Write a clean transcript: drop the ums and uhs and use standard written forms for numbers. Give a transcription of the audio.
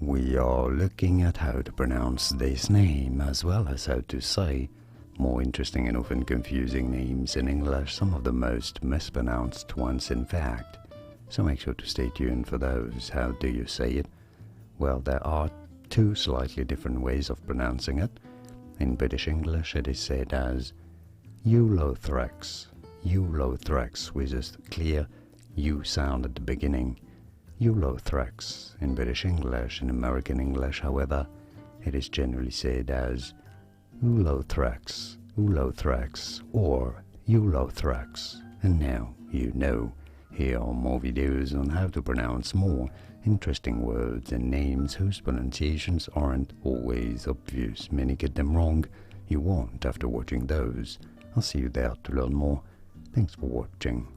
We are looking at how to pronounce this name as well as how to say more interesting and often confusing names in English, some of the most mispronounced ones in fact. So make sure to stay tuned for those. How do you say it? Well, there are two slightly different ways of pronouncing it. In British English it is said as Ulothrix, Ulothrix, with just a clear U sound at the beginning. Ulothrix in British English. In American English, however, it is generally said as Ulothrix, Ulothrix, or Ulothrix. And now you know. Here are more videos on how to pronounce more interesting words and names whose pronunciations aren't always obvious. Many get them wrong. You won't after watching those. I'll see you there to learn more. Thanks for watching.